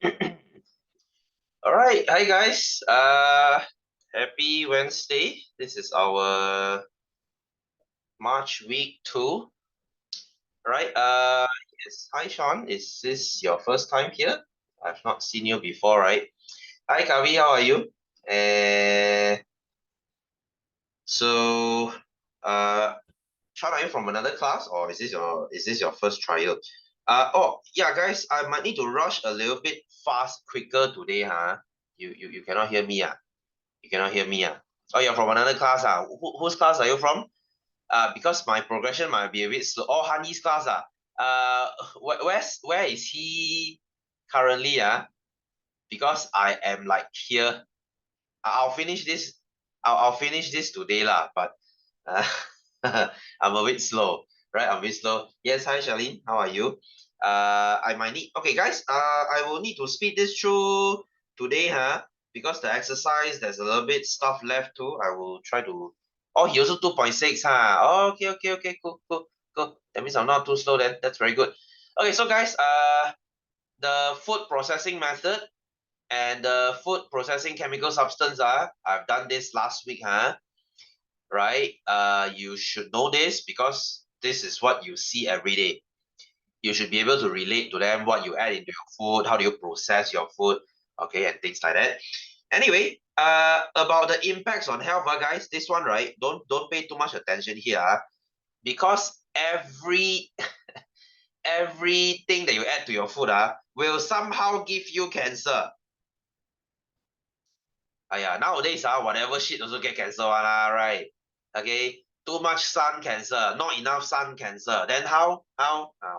All right, hi guys. Happy Wednesday. This is our March week 2. All right. Yes. Hi Sean. Is this your first time here? I've not seen you before, right? Hi Kavi, how are you? Uh, so Sean, are you from another class or is this your first trial? Oh yeah, guys, I might need to rush a little bit quicker today, huh? You cannot hear me, ah? You cannot hear me, ah? Oh, you're from another class, ah? Whose class are you from? Because my progression might be a bit slow. Oh, Hani's class, ah. Where is he currently, ah? Because I am like here. I'll finish this. I'll finish this today, lah. But uh, I'm a bit slow, right? I'm a bit slow. Yes, hi, Charlene. How are you? I might need. Okay, guys. I will need to speed this through today, huh? Because the exercise, there's a little bit stuff left too. I will try to. Oh, he also 2.6, huh? Oh, okay. Cool. That means I'm not too slow then. That's very good. Okay, so guys, the food processing method and the food processing chemical substance, I've done this last week, huh? Right? You should know this because this is what you see every day. You should be able to relate to them, what you add into your food, how do you process your food, okay, and things like that. Anyway, about the impacts on health, guys, this one, right? Don't pay too much attention here, because everything that you add to your food, will somehow give you cancer. Nowadays, whatever shit also get cancer, right? Okay, too much sun cancer, not enough sun cancer. Then how?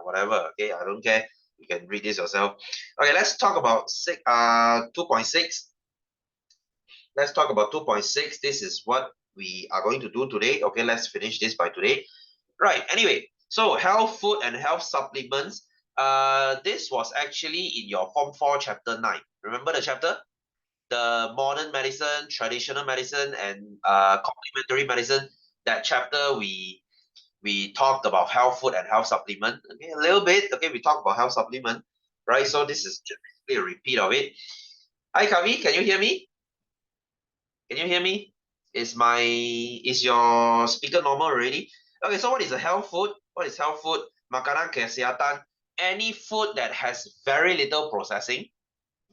Whatever. Okay, I don't care. You can read this yourself. Okay, let's talk about 2.6. Let's talk about 2.6. This is what we are going to do today. Okay, let's finish this by today. Right. Anyway, so health food and health supplements. This was actually in your Form 4 Chapter 9. Remember the chapter? The modern medicine, traditional medicine, and complementary medicine. That chapter we talked about health food and health supplement. Okay, a little bit. Okay, we talked about health supplement, right? So this is just basically a repeat of it. Hi, Kavi, can you hear me? Can you hear me? Is your speaker normal already? Okay, so what is a health food? What is health food? Makanan kesehatan. Any food that has very little processing,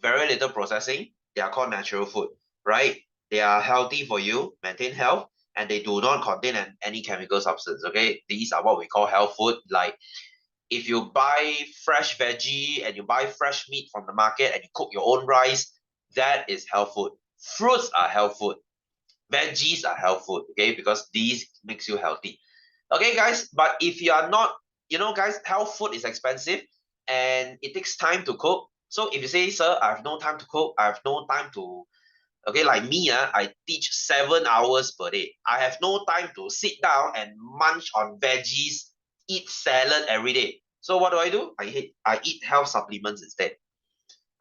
they are called natural food, right? They are healthy for you, maintain health, and they do not contain any chemical substance. Okay, these are what we call health food. Like if you buy fresh veggie and you buy fresh meat from the market and you cook your own rice, that is health food. Fruits are health food. Veggies are health food. Okay, because these makes you healthy. Okay, guys, but if you are not, guys, health food is expensive and it takes time to cook. So if you say, sir, I have no time to cook, I have no time to, okay, like me, I teach 7 hours per day. I have no time to sit down and munch on veggies, eat salad every day. So what do? I eat health supplements instead,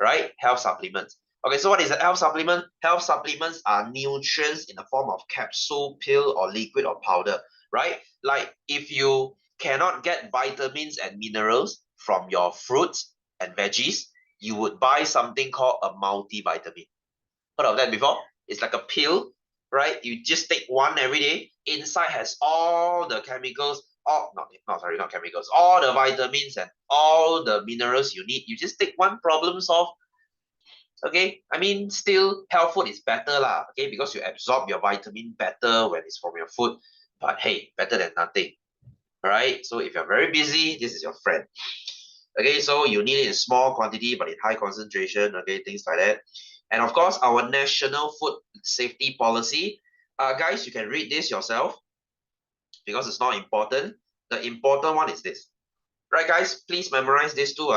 right? Health supplements. Okay, so what is a health supplement? Health supplements are nutrients in the form of capsule, pill, or liquid or powder, right? Like if you cannot get vitamins and minerals from your fruits and veggies, you would buy something called a multivitamin. Heard of that before? It's like a pill, right? You just take one every day. Inside has all the chemicals, not chemicals, all the vitamins and all the minerals you need. You just take one, problem solved. Okay, I mean, still health food is better lah. Okay, because you absorb your vitamin better when it's from your food. But hey, better than nothing. All right. So if you're very busy, this is your friend. Okay, so you need it in small quantity but in high concentration. Okay, things like that. And of course, our national food safety policy. Guys, you can read this yourself because it's not important. The important one is this. Right, guys, please memorize this too.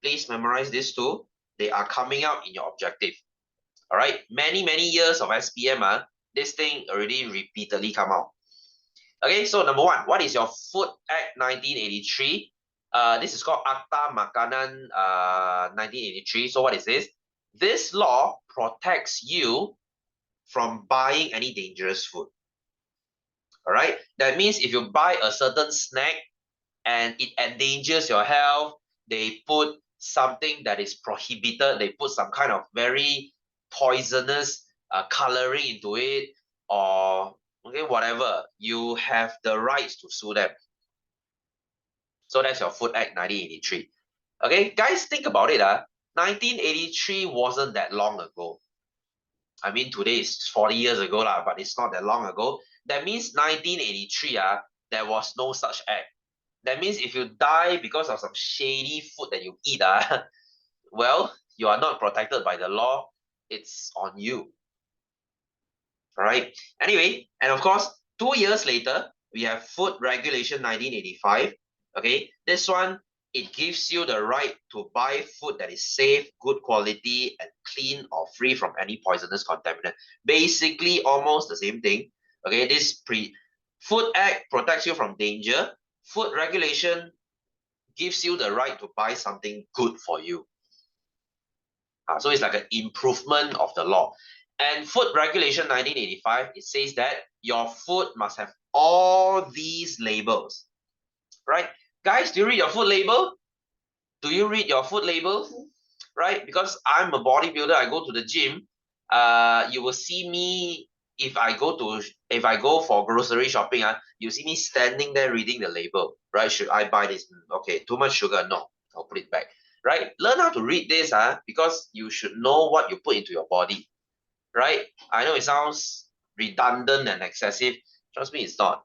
Please memorize this too. They are coming out in your objective. All right, many years of SPM, this thing already repeatedly come out. Okay, so number one, what is your Food Act 1983? This is called Akta Makanan 1983. So what is this? This law protects you from buying any dangerous food. All right, that means if you buy a certain snack and it endangers your health, they put something that is prohibited, they put some kind of very poisonous coloring into it, or okay, whatever, you have the rights to sue them. So that's your Food Act 1983. Okay, guys, think about it. 1983 wasn't that long ago. I mean, today is 40 years ago, but it's not that long ago. That means 1983, there was no such act. That means if you die because of some shady food that you eat, well, you are not protected by the law. It's on you. All right. Anyway, and of course, 2 years later, we have Food Regulation 1985. Okay, this one, it gives you the right to buy food that is safe, good quality, and clean or free from any poisonous contaminant. Basically, almost the same thing. Okay, this Food Act protects you from danger. Food regulation gives you the right to buy something good for you. So it's like an improvement of the law. And Food Regulation 1985, it says that your food must have all these labels, right? Guys, do you read your food label? Do you read your food label? Right? Because I'm a bodybuilder, I go to the gym. You will see me if I go for grocery shopping. You see me standing there reading the label, right? Should I buy this? Okay, too much sugar? No, I'll put it back. Right? Learn how to read this, because you should know what you put into your body. Right? I know it sounds redundant and excessive. Trust me, it's not.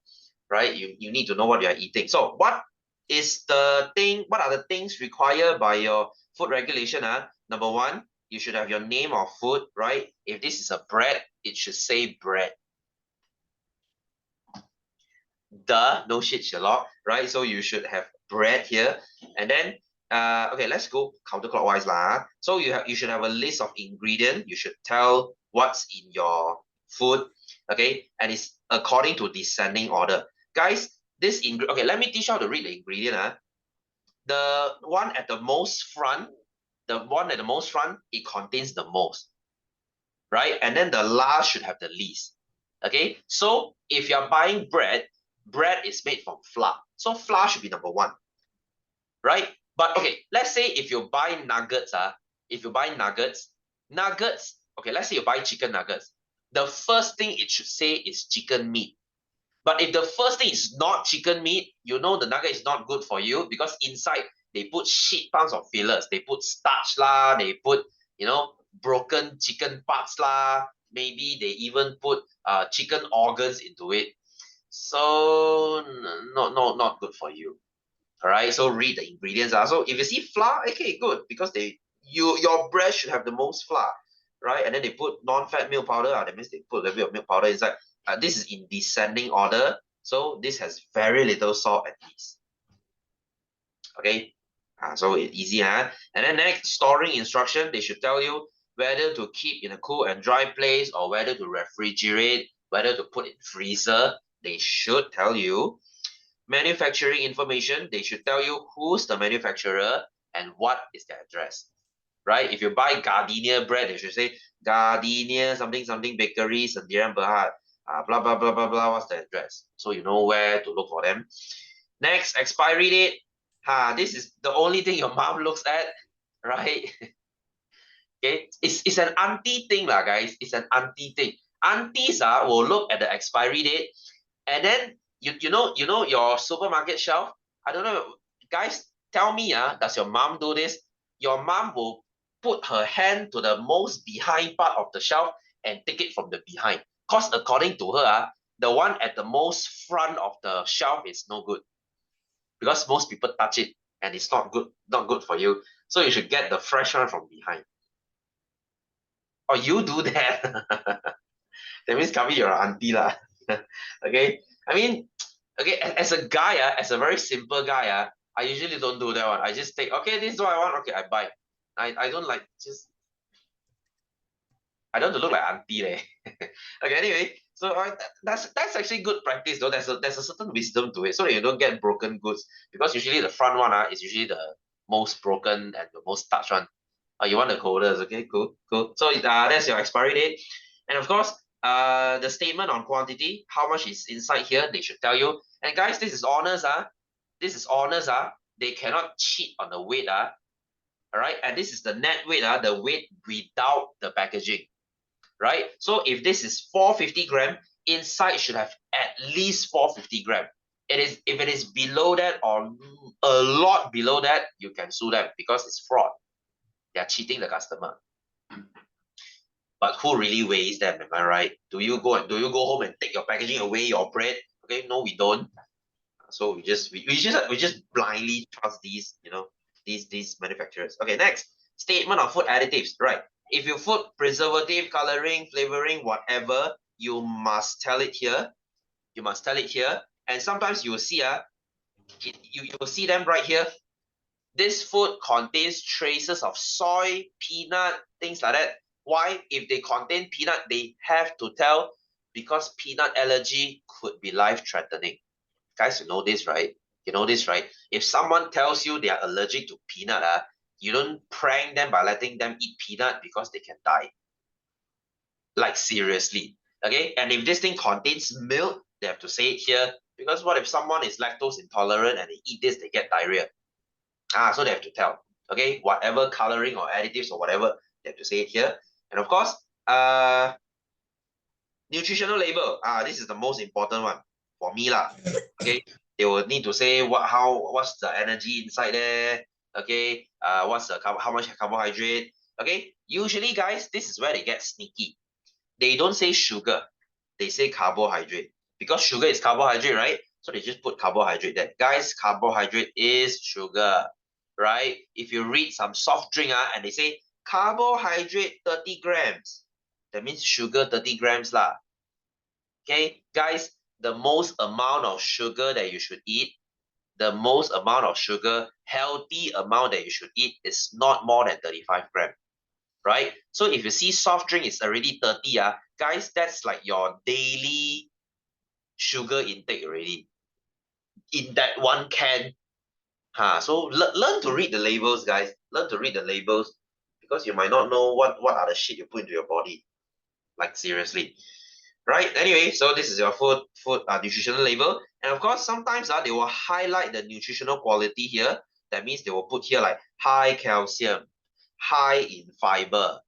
Right? You need to know what you are eating. So what are the things required by your food regulation? Number one, you should have your name of food, right? If this is a bread, it should say bread. Duh, no shit, Sherlock, right? So you should have bread here. And then okay, let's go counterclockwise lah. So you should have a list of ingredients. You should tell what's in your food, okay? And it's according to descending order. Guys, okay, let me teach you how to read the ingredient. The one at the most front, it contains the most, right? And then the last should have the least. Okay, so if you're buying bread is made from flour. So flour should be number one, right? But okay, let's say if you buy nuggets, okay, let's say you buy chicken nuggets. The first thing it should say is chicken meat. But if the first thing is not chicken meat, you know the nugget is not good for you because inside they put shit tons of fillers. They put starch lah, they put, broken chicken parts lah. Maybe they even put chicken organs into it. So not good for you. All right. So read the ingredients. So if you see flour, okay, good, because your bread should have the most flour, right? And then they put non-fat milk powder. That means they put a little bit of milk powder inside. This is in descending order. So this has very little salt at least. Okay. So it's easy. And then next, storing instruction. They should tell you whether to keep in a cool and dry place or whether to refrigerate, whether to put in freezer. They should tell you. Manufacturing information, they should tell you who's the manufacturer and what is their address, right? If you buy Gardenia bread, they should say Gardenia something something bakery, Sendirian Berhad, blah blah blah blah blah. What's the address? So you know where to look for them. Next, expiry date. This is the only thing your mom looks at, right? Okay, it's an auntie thing lah, guys. It's an auntie thing. Aunties will look at the expiry date, and then you know your supermarket shelf. I don't know, guys. Tell me, does your mom do this? Your mom will put her hand to the most behind part of the shelf and take it from the behind. Cause according to her, the one at the most front of the shelf is no good because most people touch it and it's not good for you. So you should get the fresh one from behind. Or you do that. That means Kavi, you're an auntie lah. Okay. I mean, okay, as a guy, as a very simple guy, I usually don't do that one. I just take, okay, this is what I want, okay, I buy. I don't like I don't look like auntie leh. Okay, anyway, so that's actually good practice though. There's a certain wisdom to it, so that you don't get broken goods. Because usually the front one is usually the most broken and the most touched one. You want the colders, okay, cool. So that's your expiry date, and of course, the statement on quantity, how much is inside here, they should tell you. And guys, this is honest. This is honest. They cannot cheat on the weight. All right, and this is the net weight, the weight without the packaging, right? So if this is 450 gram, inside should have at least 450 gram. If it is below that or a lot below that, you can sue them because it's fraud. They are cheating the customer. But who really weighs them? Am I right? Do you go home and take your packaging away, your bread? Okay, no, we don't. So we just blindly trust these, these manufacturers. Okay, next statement of food additives. Right. If you put preservative, coloring, flavoring, whatever, you must tell it here. You must tell it here. And sometimes you will see you will see them right here. This food contains traces of soy, peanut, things like that. Why? If they contain peanut, they have to tell because peanut allergy could be life-threatening. Guys, you know this, right? You know this, right? If someone tells you they are allergic to peanut, you don't prank them by letting them eat peanut because they can die. Like seriously. Okay? And if this thing contains milk, they have to say it here. Because what if someone is lactose intolerant and they eat this, they get diarrhea? So they have to tell. Okay, whatever coloring or additives or whatever, they have to say it here. And of course, nutritional label. This is the most important one for me lah. Okay, they will need to say what's the energy inside there. Okay, what's the how much carbohydrate. Okay, usually guys, this is where they get sneaky. They don't say sugar, they say carbohydrate because sugar is carbohydrate, right? So they just put carbohydrate there. Guys, carbohydrate is sugar, right? If you read some soft drink and they say carbohydrate 30 grams, that means sugar 30 grams lah. Okay, guys, the most amount of sugar that you should eat, the most amount of sugar, healthy amount that you should eat is not more than 35 grams, right? So if you see soft drink is already 30, guys, that's like your daily sugar intake already in that one can. So learn to read the labels, guys. Learn to read the labels because you might not know what are the shit you put into your body. Like seriously. Right? Anyway, so this is your food nutritional label. And of course, sometimes they will highlight the nutritional quality here. That means they will put here like high calcium, high in fiber,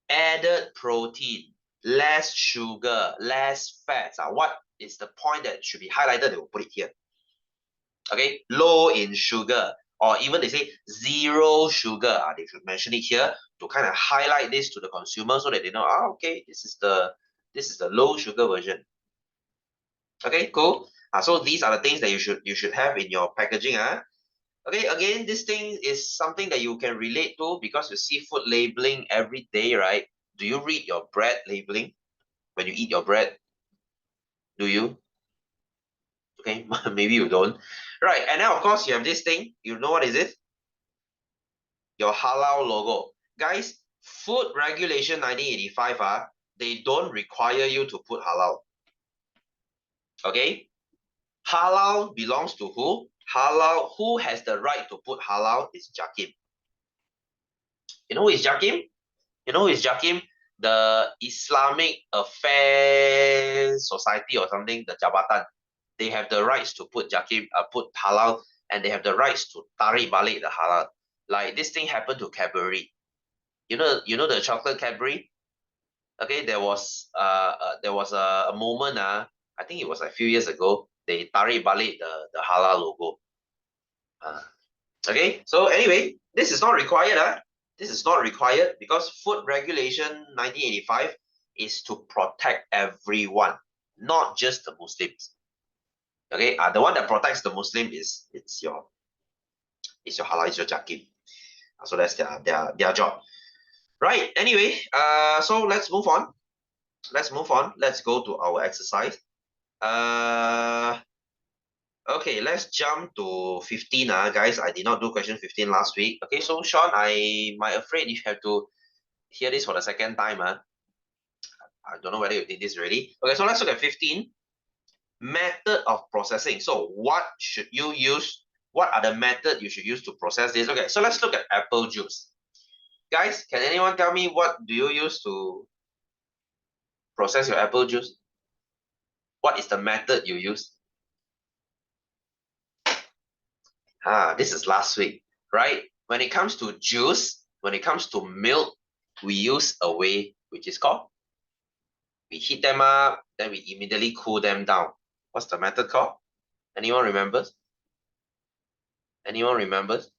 added protein, less sugar, less fats. What is the point that should be highlighted? They will put it here. Okay, low in sugar, or even they say zero sugar. They should mention it here to kind of highlight this to the consumer so that they know, okay, this is the low sugar version. Okay, cool. So these are the things that you should have in your packaging. Okay, again, this thing is something that you can relate to because you see food labeling every day, right? Do you read your bread labeling when you eat your bread? Do you? Okay, maybe you don't. Right, and then of course you have this thing. You know what is it? Your halal logo. Guys, food regulation 1985, they don't require you to put halal. Okay? Halal belongs to who? Halal, who has the right to put halal is Jakim. You know who is Jakim? You know who is Jakim? The Islamic Affairs Society or something, the Jabatan. They have the rights to put Jakim, put halal, and they have the rights to tarik balik the halal. Like this thing happened to Cadbury. You know the chocolate Cadbury? Okay, there was a moment, I think it was a few years ago, they tarik balik the halal logo. Okay, so anyway, this is not required. This is not required because Food Regulation 1985 is to protect everyone, not just the Muslims. Okay, the one that protects the Muslim is your halal, it's your Jakim. So that's their job. Right. Anyway, so let's move on. Let's move on. Let's go to our exercise. Okay, let's jump to 15, guys. I did not do question 15 last week. Okay, so Sean, I might afraid you have to hear this for the second time. I don't know whether you did this already. Okay, so let's look at 15. Method of processing. So what should you use? What are the methods you should use to process this? Okay, so let's look at apple juice. Guys, can anyone tell me what do you use to process your apple juice? What is the method you use? This is last week, right? When it comes to juice, when it comes to milk, we use a way which is called, we heat them up, then we immediately cool them down. What's the method called? Anyone remembers? Anyone remembers?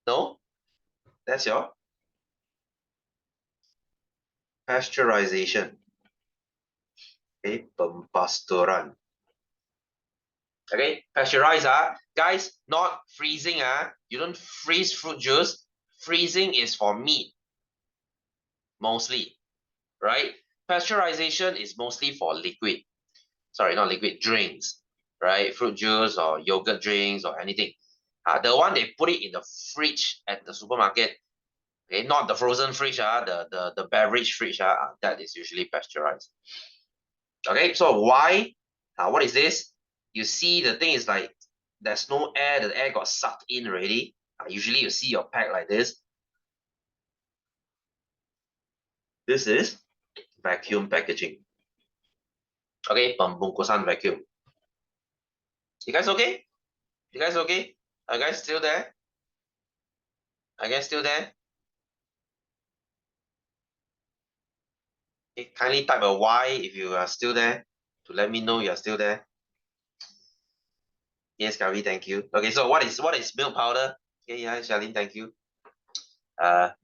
No? That's your pasteurization. Okay, pemasturan. Okay, pasteurize, guys, not freezing, you don't freeze fruit juice. Freezing is for meat, mostly, right? Pasteurization is mostly for liquid. Sorry, not liquid, drinks, right? Fruit juice or yogurt drinks or anything. The one they put it in the fridge at the supermarket, okay, not the frozen fridge, the beverage fridge, that is usually pasteurized. Okay, so why? What is this? You see, the thing is like there's no air, the air got sucked in already. Usually you see your pack like this. This is vacuum packaging. Okay, pembungkusan vacuum. You guys okay? You guys okay? Are you guys still there? Are you guys still there? Okay, kindly type a Y if you are still there to let me know you are still there. Yes, Kavi, thank you. Okay, so what is milk powder? Okay, yeah, Charlene, thank you. Jala,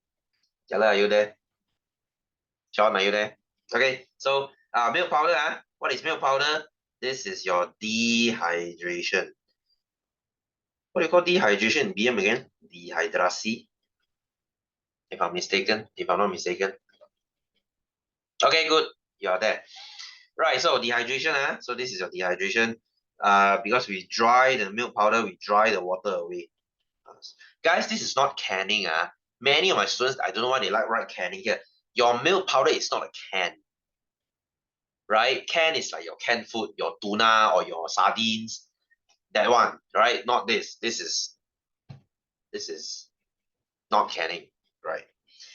are you there? John, are you there? Okay, so milk powder, what is milk powder? This is your dehydration. What do you call dehydration in BM again? Dehydrasi, if I'm mistaken, if I'm not mistaken. Okay, good. You are there. Right, so dehydration, so this is your dehydration. Because we dry the milk powder, we dry the water away. Guys, this is not canning. Many of my students, I don't know why they like write canning here. Your milk powder is not a can, right? Can is like your canned food, your tuna or your sardines, that one, right? Not this. This is not canning, right?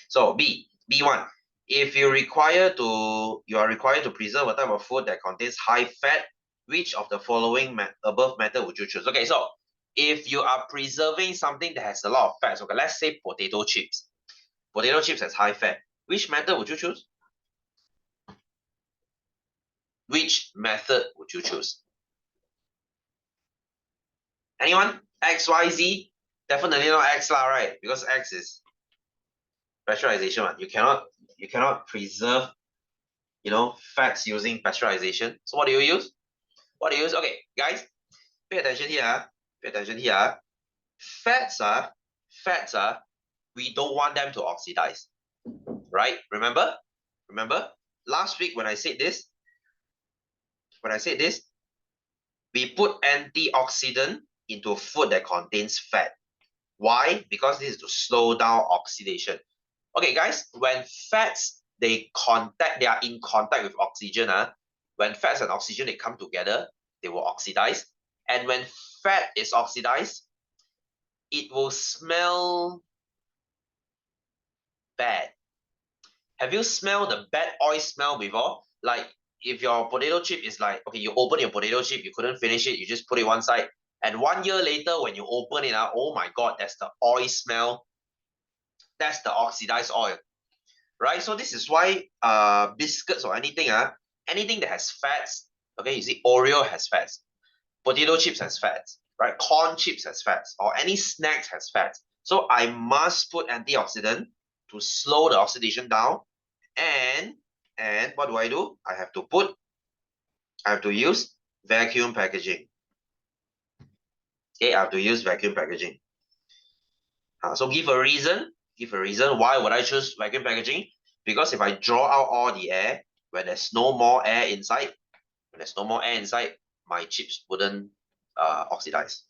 So B1. If you are required to preserve a type of food that contains high fat, which of the following above method would you choose? Okay, so if you are preserving something that has a lot of fats, okay, let's say potato chips. Potato chips has high fat. Which method would you choose? Which method would you choose? Anyone? X, Y, Z? Definitely not X lah, right? Because X is pasteurization one. You cannot preserve, fats using pasteurization. So what do you use? What do you use? Okay, guys, pay attention here. Pay attention here. Fats, we don't want them to oxidize, right? Remember? Remember? Last week when I said this, we put antioxidant into food that contains fat. Why? Because this is to slow down oxidation. Okay, guys, when fats they are in contact with oxygen. When fats and oxygen they come together, they will oxidize. And when fat is oxidized, it will smell bad. Have you smelled the bad oil smell before? Like if your potato chip is like, okay, you open your potato chip, you couldn't finish it, you just put it one side. And 1 year later, when you open it, oh my God, that's the oil smell. That's the oxidized oil, right? So this is why biscuits or anything that has fats, okay, you see Oreo has fats, potato chips has fats, right? Corn chips has fats, or any snacks has fats. So I must put antioxidant to slow the oxidation down. And what do? I have to use vacuum packaging. Okay, I have to use vacuum packaging. So give a reason. Give a reason why would I choose vacuum packaging? Because if I draw out all the air, when there's no more air inside, my chips wouldn't oxidize.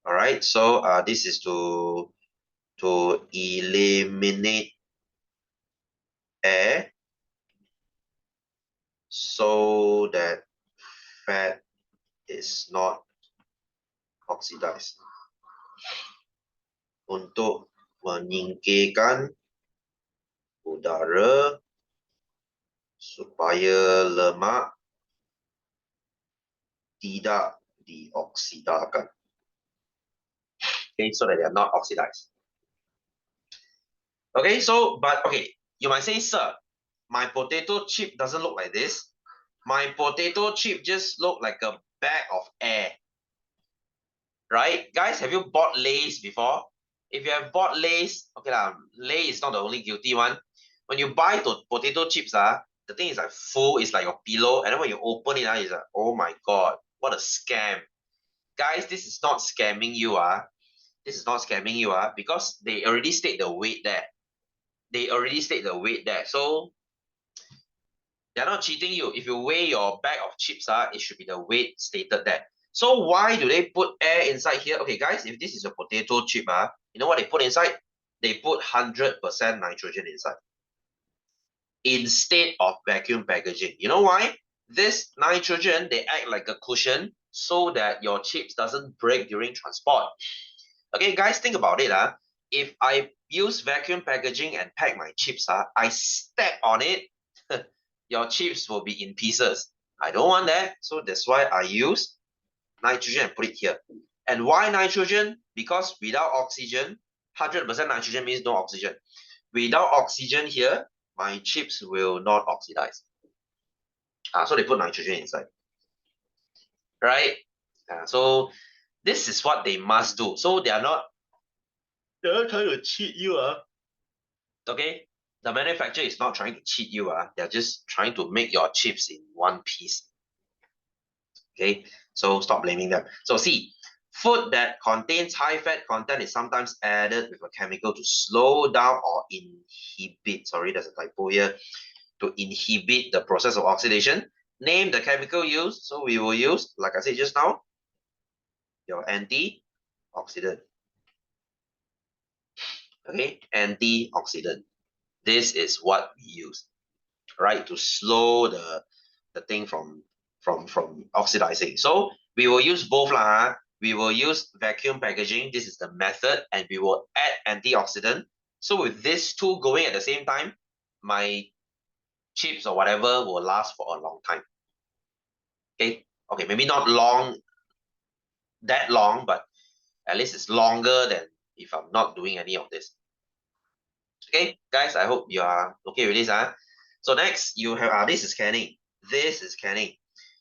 All right, so this is to eliminate air so that fat is not oxidized. Untuk menyingkirkan udara supaya lemak tidak dioksidakan. Okay, so that they are not oxidized. Okay, so, but okay, you might say, sir, my potato chip doesn't look like this. My potato chip just look like a bag of air. Right? Guys, have you bought Lay's before? If you have bought Lay's, okay lah, Lay is not the only guilty one. When you buy potato chips, the thing is like full, it's like your pillow, and then when you open it, it's like, oh my god, what a scam. Guys, this is not scamming you, This is not scamming you, because they already state the weight there. They already state the weight there. So they're not cheating you. If you weigh your bag of chips, it should be the weight stated there. So why do they put air inside here? Okay, guys, if this is a potato chip, you know what they put inside? They put 100% nitrogen inside instead of vacuum packaging. You know why? This nitrogen, they act like a cushion so that your chips doesn't break during transport. Okay, guys, think about it. If I use vacuum packaging and pack my chips, I step on it, your chips will be in pieces. I don't want that, so that's why I use nitrogen and put it here. And why nitrogen? Because without oxygen, 100% nitrogen means no oxygen. Without oxygen here, my chips will not oxidize. So they put nitrogen inside. Right? So this is what they must do. So they're not trying to cheat you. Okay? The manufacturer is not trying to cheat you. They're just trying to make your chips in one piece. Okay, so stop blaming them. So see, food that contains high fat content is sometimes added with a chemical to slow down or inhibit, sorry, there's a typo here, to inhibit the process of oxidation. Name the chemical used. So we will use, like I said just now, your antioxidant. Okay, antioxidant. This is what we use, right, to slow the thing from oxidizing. So we will use both lah. We will use vacuum packaging. This is the method, and we will add antioxidant. So with these two going at the same time, my chips or whatever will last for a long time. Okay, okay, maybe not that long, but at least it's longer than if I'm not doing any of this. Okay, guys, I hope you are okay with this. So next you have this is canning. This is canning.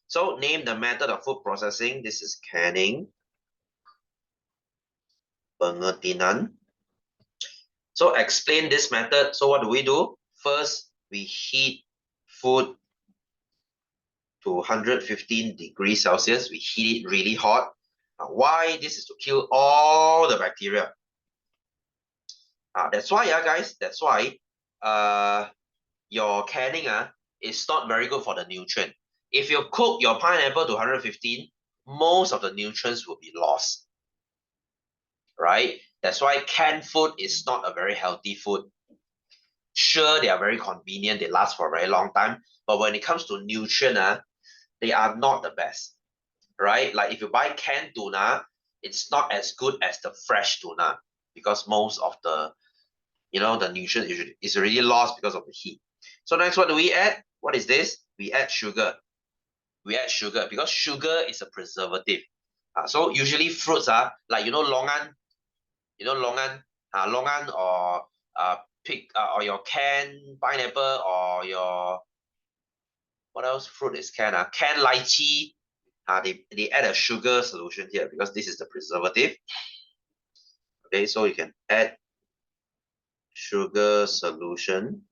So name the method of food processing. This is canning. Pengetinan. So explain this method. So what do? First, we heat food to 115 degrees Celsius. We heat it really hot. Why? This is to kill all the bacteria. That's why, guys. That's why your canning is not very good for the nutrient. If you cook your pineapple to 115, most of the nutrients will be lost. Right? That's why canned food is not a very healthy food. Sure, they are very convenient, they last for a very long time, but when it comes to nutrient, they are not the best. Right? Like if you buy canned tuna, it's not as good as the fresh tuna because most of the the nutrient is already lost because of the heat. So next, what do we add? What is this? We add sugar. We add sugar because sugar is a preservative. So usually fruits like longan, longan or pig or your canned pineapple or your what else fruit is canned? Canned lychee. They add a sugar solution here because this is the preservative. Okay, so you can add sugar solution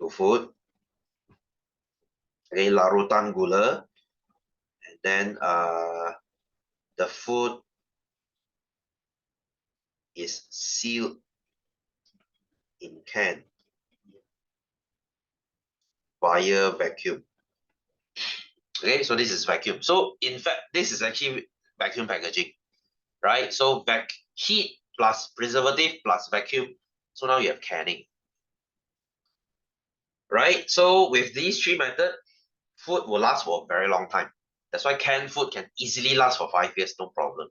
to food. Okay, larutan gula, and then the food is sealed in can via vacuum. Okay, so this is vacuum. So in fact, this is actually vacuum packaging, right? So heat plus preservative plus vacuum. So now you have canning, right? So with these three methods, food will last for a very long time. That's why canned food can easily last for 5 years, no problem.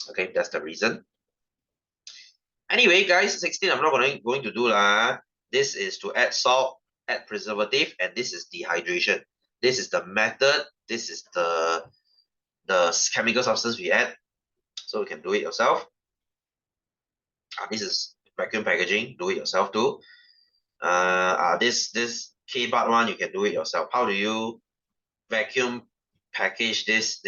Okay, that's the reason. Anyway, guys, 16 I'm not going to do lah. This is to add salt, add preservative, and this is dehydration. This is the method. This is the chemical substance we add. So you can do it yourself. This is vacuum packaging, do it yourself too. This K-Bud one, you can do it yourself. How do you vacuum package this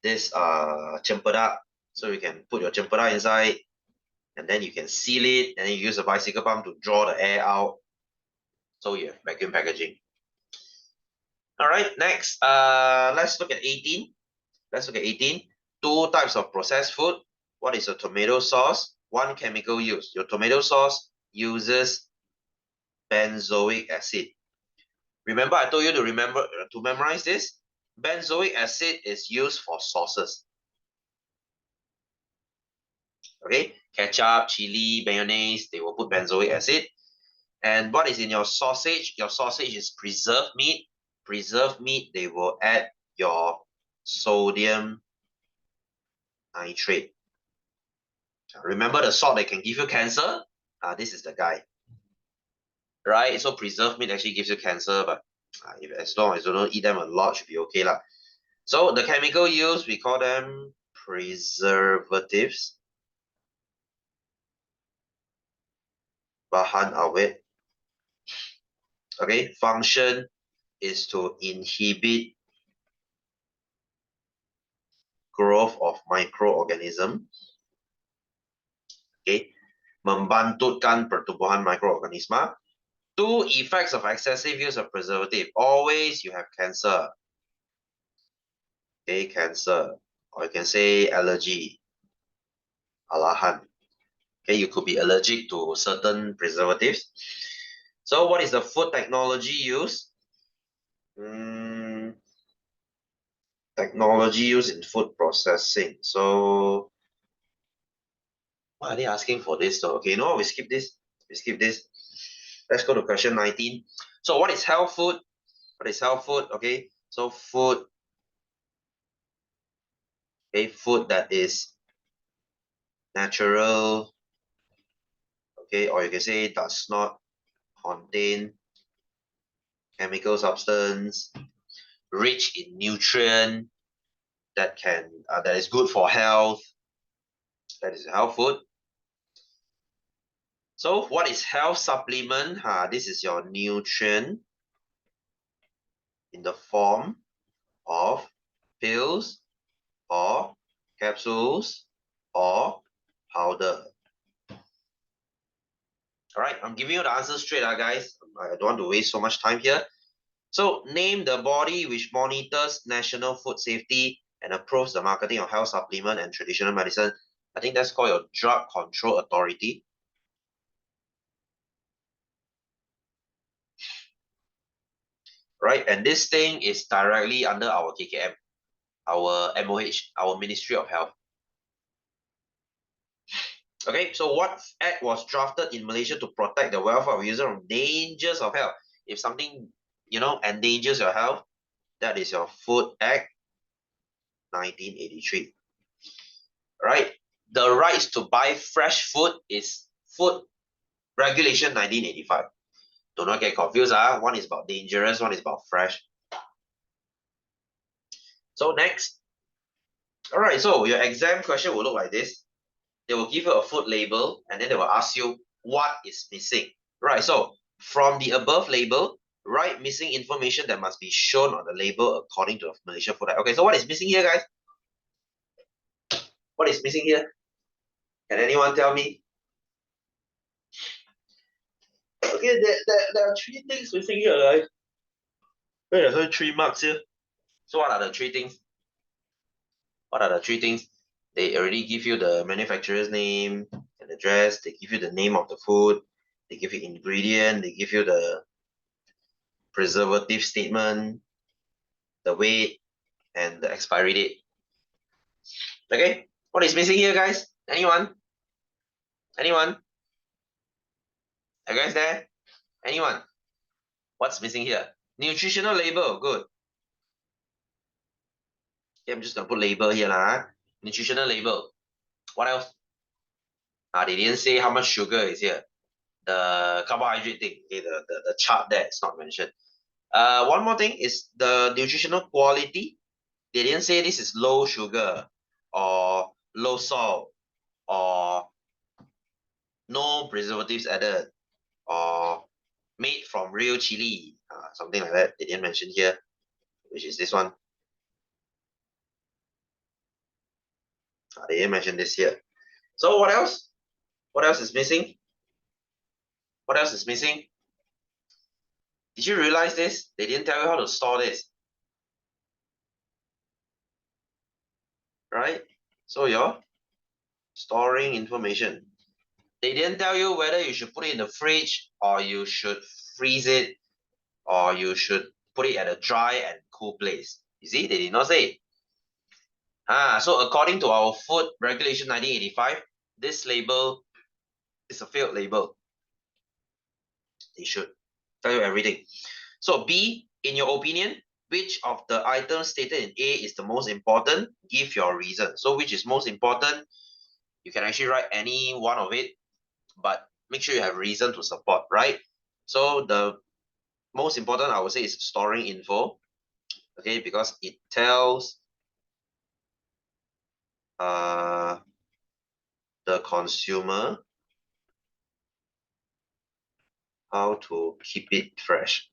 cempedak? So you can put your cempedak inside, and then you can seal it, and then you use a bicycle pump to draw the air out. So you have vacuum packaging. All right, next, let's look at 18. Let's look at 18. Two types of processed food. What is a tomato sauce? One chemical use. Your tomato sauce uses benzoic acid. Remember, I told you to memorize this. Benzoic acid is used for sauces. Okay, ketchup, chili, mayonnaise, they will put benzoic acid. And what is in your sausage? Your sausage is preserved meat. Preserved meat, they will add your sodium nitrate. Remember the salt that can give you cancer? This is the guy. Right? So preserved meat actually gives you cancer, but as long as you don't eat them a lot, should be okay lah. So the chemical used, we call them preservatives. Bahan awet. Okay, function is to inhibit growth of microorganism. Okay, membantutkan pertumbuhan mikroorganisma. Two effects of excessive use of preservative. Always you have cancer. Okay, cancer. Or you can say allergy. Alahan. Okay, you could be allergic to certain preservatives. So what is the food technology used? Technology used in food processing. So why are they asking for this though? Okay, no, we skip this. We skip this. Let's go to question 19. So what is health food? What is health food? Okay, so food. Okay, food that is natural. Okay, or you can say does not contain chemical substance, rich in nutrient, that is good for health. That is health food. So what is health supplement? This is your nutrient in the form of pills or capsules or powder. All right, I'm giving you the answer straight, guys. I don't want to waste so much time here. So name the body which monitors national food safety and approves the marketing of health supplement and traditional medicine. I think that's called your Drug Control Authority. Right, and this thing is directly under our KKM, our MOH, our Ministry of Health. Okay, so what act was drafted in Malaysia to protect the welfare of users from dangers of health? If something, endangers your health, that is your Food Act 1983. Right? The rights to buy fresh food is Food Regulation 1985. Do not get confused. One is about dangerous, one is about fresh. So next. All right, so your exam question will look like this. They will give you a food label and then they will ask you what is missing. Right, so from the above label, write missing information that must be shown on the label according to the Malaysia Food Act. Okay, so what is missing here, guys? What is missing here? Can anyone tell me? Okay, there are three things missing here, guys. There's only 3 marks here. So what are the 3 things? What are the 3 things? They already give you the manufacturer's name and address. They give you the name of the food. They give you ingredient. They give you the preservative statement, the weight, and the expiry date. Okay, what is missing here, guys? Anyone? Anyone? Are you guys there? Anyone? What's missing here? Nutritional label, good. Okay, I'm just gonna put label here lah. Nutritional label. What else? They didn't say how much sugar is here. The carbohydrate thing, okay, the chart there is not mentioned. One more thing is the nutritional quality. They didn't say this is low sugar or low salt, or no preservatives added, or made from real chili, something like that. They didn't mention here, which is this one. They didn't mention this here. So what else? What else is missing? What else is missing? Did you realize this? They didn't tell you how to store this, right? So you're storing information. They didn't tell you whether you should put it in the fridge, or you should freeze it, or you should put it at a dry and cool place. You see, they did not say. So according to our food regulation 1985, this label is a failed label. They should tell you everything. So B, in your opinion, which of the items stated in A is the most important? Give your reason. So which is most important? You can actually write any one of it, but make sure you have reason to support, right? So the most important, I would say, is storing info, okay, because it tells the consumer how to keep it fresh,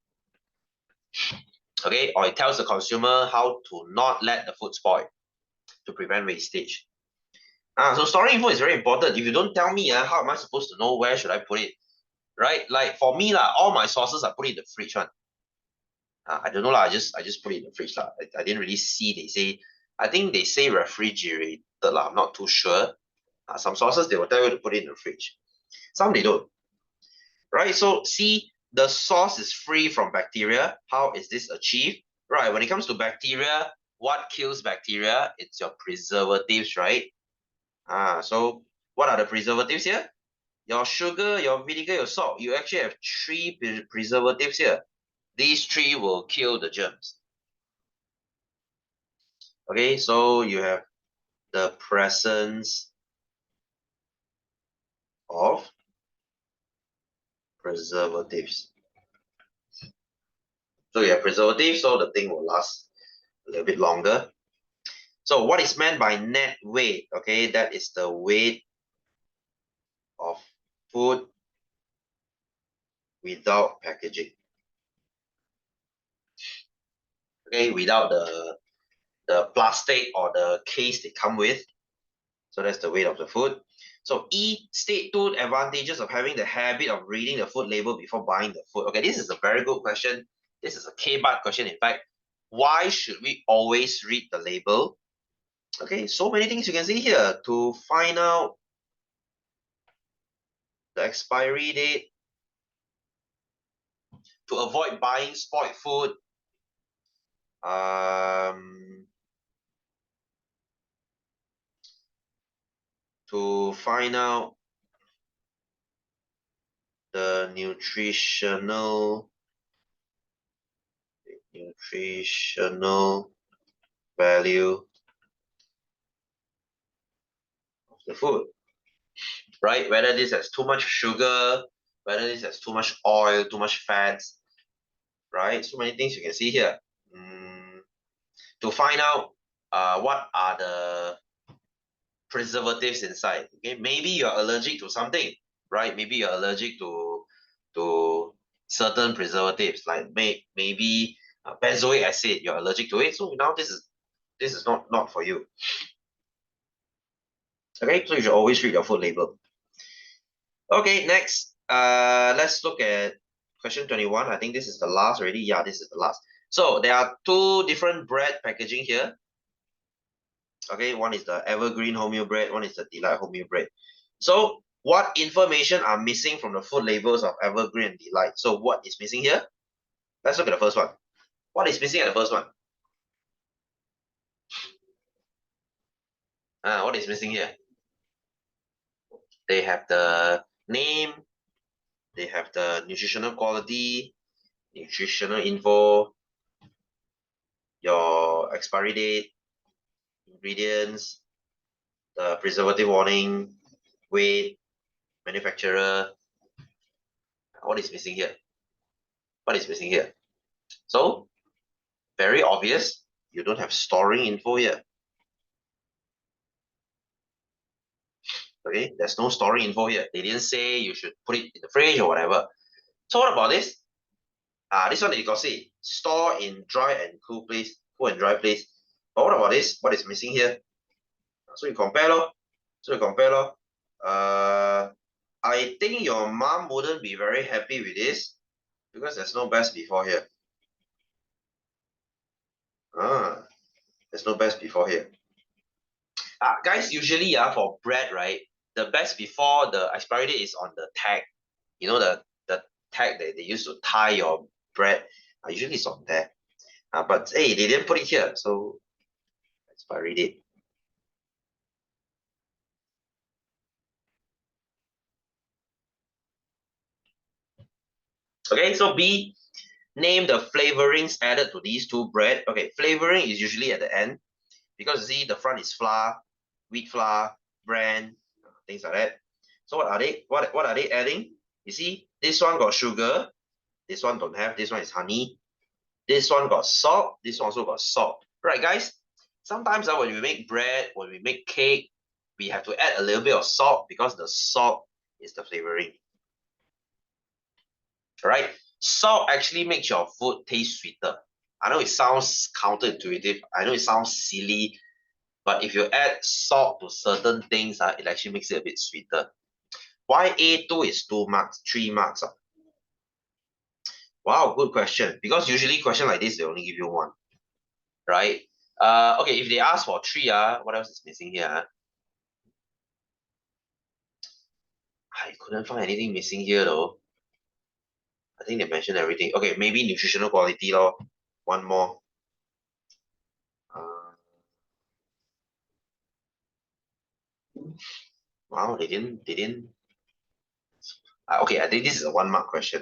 okay, or it tells the consumer how to not let the food spoil to prevent wastage. So storing info is very important. If you don't tell me, how am I supposed to know where should I put it, right? Like for me, all my sauces I put it in the fridge one. I don't know, I just put it in the fridge. I didn't really see, they say, I think they say refrigerated, I'm not too sure. Some sauces, they will tell you to put it in the fridge. Some they don't, right? So see, the sauce is free from bacteria. How is this achieved? Right, when it comes to bacteria, what kills bacteria? It's your preservatives, right? So what are the preservatives here? Your sugar, your vinegar, your salt. You actually have three preservatives here. These three will kill the germs. Okay, so you have the presence of preservatives. So you have preservatives, so the thing will last a little bit longer. So what is meant by net weight? Okay, that is the weight of food without packaging. Okay, without the plastic or the case they come with. So that's the weight of the food. So E, state two advantages of having the habit of reading the food label before buying the food. Okay, this is a very good question. This is a K-bar question, in fact. Why should we always read the label? Okay, so many things you can see here to find out the expiry date, to avoid buying spoiled food, to find out the nutritional value of the food, right? Whether this has too much sugar, whether this has too much oil, too much fats, right? So many things you can see here. To find out what are the preservatives inside. Okay, maybe you're allergic to something, right? Maybe you're allergic to certain preservatives, like maybe benzoic acid. You're allergic to it, so now this is not for you. Okay, so you should always read your food label. Okay, next, let's look at question 21. I think this is the last already. Yeah, this is the last. So there are two different bread packaging here. Okay, one is the Evergreen wholemeal bread, one is the Delight wholemeal bread. So what information are missing from the food labels of Evergreen and Delight? So what is missing here? Let's look at the first one. What is missing at the first one? What is missing here? They have the name, they have the nutritional quality, nutritional info, your expiry date, ingredients, the preservative warning, weight, manufacturer. What is missing here? What is missing here? So, very obvious, you don't have storing info here. Okay, there's no storing info here. They didn't say you should put it in the fridge or whatever. So what about this? This one you got see, store in dry and cool place, cool and dry place. But what about this? What is missing here? So you compare lor. So you compare lor. I think your mom wouldn't be very happy with this because there's no best before here. There's no best before here. Guys, usually for bread, right, the best before the expiry date is on the tag. You know the tag that they use to tie your bread. Usually it's on there. But hey, they didn't put it here, so expiry date. Okay, so B, name the flavorings added to these two bread. Okay, flavoring is usually at the end because see the front is flour, wheat flour, bran, things like that. So what are they? What are they adding? You see, this one got sugar, this one don't have, this one is honey. This one got salt, this one also got salt. Right, guys? Sometimes when we make bread, when we make cake, we have to add a little bit of salt because the salt is the flavoring. Right? Salt actually makes your food taste sweeter. I know it sounds counterintuitive. I know it sounds silly, but if you add salt to certain things, it actually makes it a bit sweeter. Why A2 is 2 marks, 3 marks? Wow, good question. Because usually question like this, they only give you 1. Right? Okay, if they ask for 3, what else is missing here? I couldn't find anything missing here though. I think they mentioned everything. Okay, maybe nutritional quality lor. One more. Uh, wow, they didn't. Okay, I think this is a 1 mark question.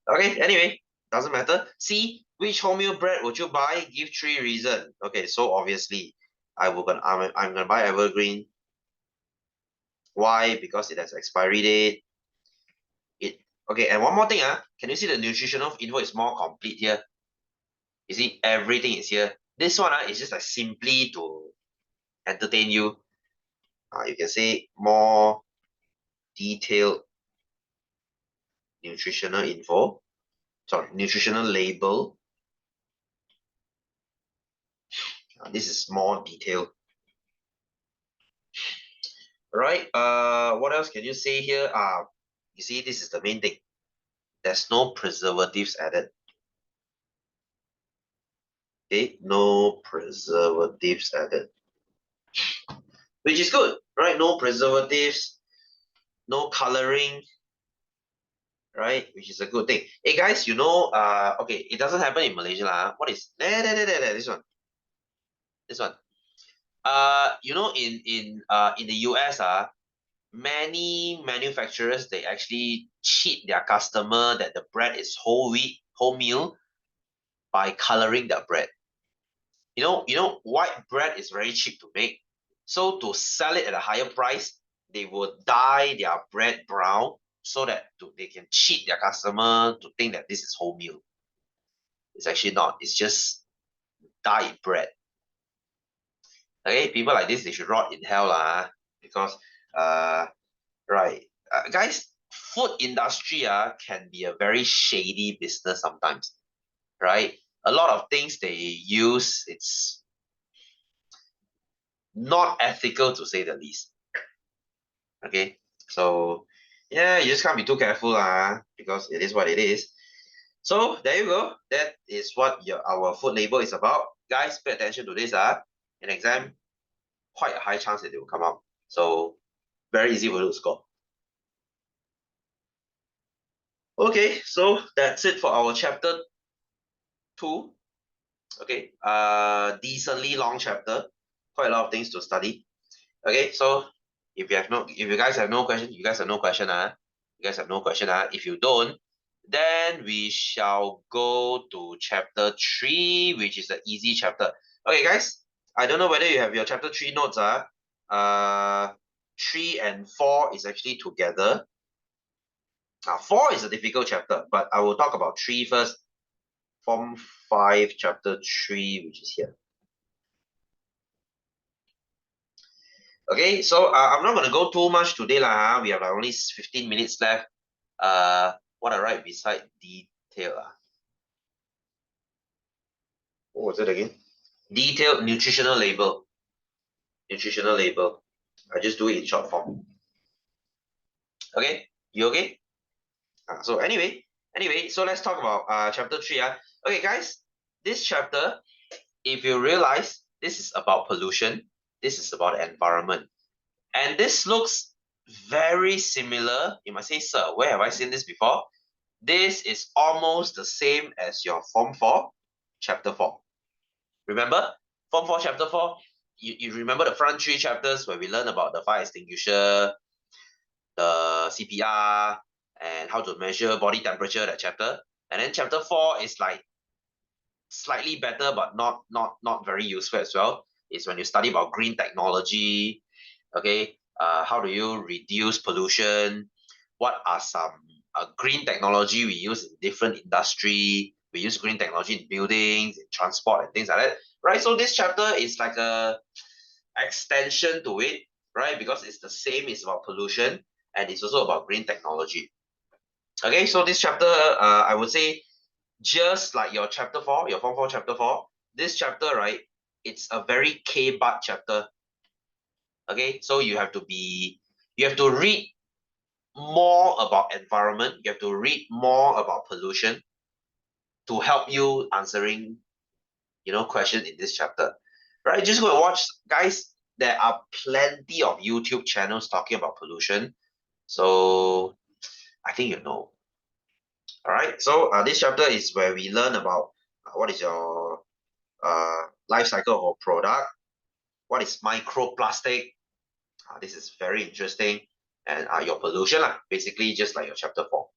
Okay, anyway, doesn't matter. C, which wholemeal bread would you buy? Give 3 reasons. Okay, so obviously, I'm gonna buy Evergreen. Why? Because it has expiry date. Okay, and one more thing, can you see the nutritional info is more complete here? You see, everything is here. This one is just like simply to entertain you. You can say more detailed nutritional info. Sorry, nutritional label. This is more detailed. Right. What else can you say here? You see, this is the main thing. There's no preservatives added. Okay, no preservatives added. Which is good, right? No preservatives, no coloring, right? Which is a good thing. Hey guys, okay, it doesn't happen in Malaysia lah. What is this one? This one. In the US, many manufacturers they actually cheat their customer that the bread is whole wheat, wholemeal by coloring their bread. White bread is very cheap to make. So to sell it at a higher price, they will dye their bread brown so that they can cheat their customer to think that this is wholemeal. It's actually not. It's just dyed bread. Okay, people like this they should rot in hell because right, guys, food industry can be a very shady business sometimes, right? A lot of things they use, it's not ethical to say the least. Okay, so yeah, you just can't be too careful because it is what it is. So there you go. That is what our food label is about. Guys, pay attention to this. In exam, quite a high chance that they will come out. So very easy for you to score. Okay, so that's it for our chapter 2. Okay, decently long chapter, quite a lot of things to study. Okay, so if you guys have no question, you guys have no question, you guys have no question, if you don't, then we shall go to chapter 3, which is the easy chapter. Okay, guys, I don't know whether you have your chapter 3 notes, 3 and 4 is actually together. 4 is a difficult chapter, but I will talk about 3 first. Form 5, chapter 3, which is here. Okay, so I'm not going to go too much today lah. We have like only 15 minutes left. What I write beside detail? What was it again? Detailed nutritional label. Nutritional label. I just do it in short form. Okay, you okay? So anyway, so let's talk about chapter 3. Okay, guys, this chapter, if you realize, this is about pollution. This is about environment. And this looks very similar. You might say, sir, where have I seen this before? This is almost the same as your Form 4, Chapter 4. Remember? Form 4, Chapter 4, you remember the front 3 chapters where we learn about the fire extinguisher, the CPR, and how to measure body temperature, that chapter. And then Chapter 4 is like slightly better, but not very useful as well. It's when you study about green technology, okay? How do you reduce pollution? What are some green technology we use in different industry? We use green technology in buildings, in transport, and things like that, right? So this chapter is like a extension to it, right? Because it's the same, it's about pollution, and it's also about green technology. Okay, so this chapter, I would say, just like your chapter 4, your Form 4 chapter 4, this chapter, right, it's a very K-bar chapter. Okay, so you have to read more about environment, you have to read more about pollution to help you answering, questions in this chapter. Right, just go and watch, guys. There are plenty of YouTube channels talking about pollution. So I think you know. All right, so this chapter is where we learn about what is your life cycle of product, what is microplastic. This is very interesting, and your pollution, basically just like your chapter 4.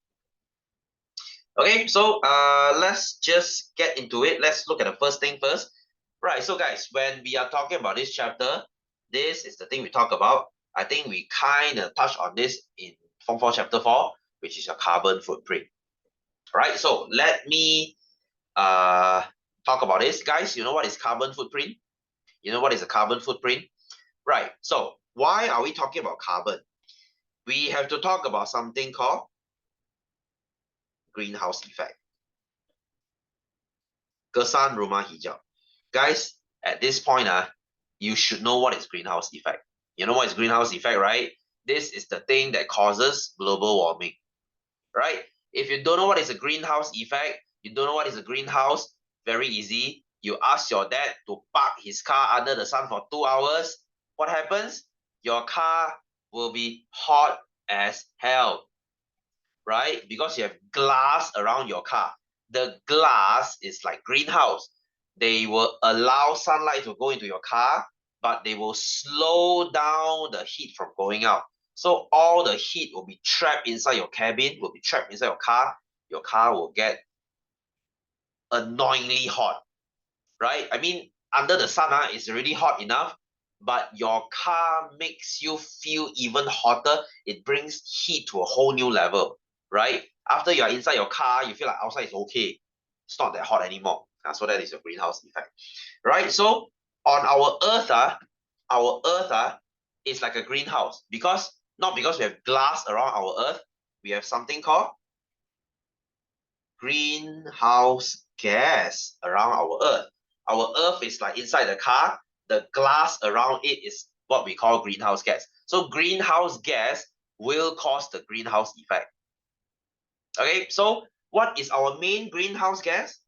Okay, so let's just get into it. Let's look at the first thing first. Right, so guys, when we are talking about this chapter, this is the thing we talk about. I think we kind of touched on this in Form 4 chapter 4, which is your carbon footprint. Right, so let me talk about this. Guys, you know what is carbon footprint? You know what is a carbon footprint? Right, so why are we talking about carbon? We have to talk about something called greenhouse effect. Kesan rumah hijau. Guys, at this point, you should know what is greenhouse effect. You know what is greenhouse effect, right? This is the thing that causes global warming, right? If you don't know what is a greenhouse effect, you don't know what is a greenhouse, very easy. You ask your dad to park his car under the sun for 2 hours. What happens? Your car will be hot as hell, right? Because you have glass around your car. The glass is like greenhouse. They will allow sunlight to go into your car, but they will slow down the heat from going out. So all the heat will be trapped inside your cabin, will be trapped inside your car. Your car will get annoyingly hot, right? I mean, under the sun, it's already hot enough, but your car makes you feel even hotter. It brings heat to a whole new level, right? After you're inside your car, you feel like outside is okay. It's not that hot anymore. So that is a greenhouse effect, right? So on our Earth, is like a greenhouse because not because we have glass around our Earth, we have something called greenhouse gas around our Earth. Our Earth is like inside the car. The glass around it is what we call greenhouse gas. So greenhouse gas will cause the greenhouse effect. Okay, so what is our main greenhouse gas?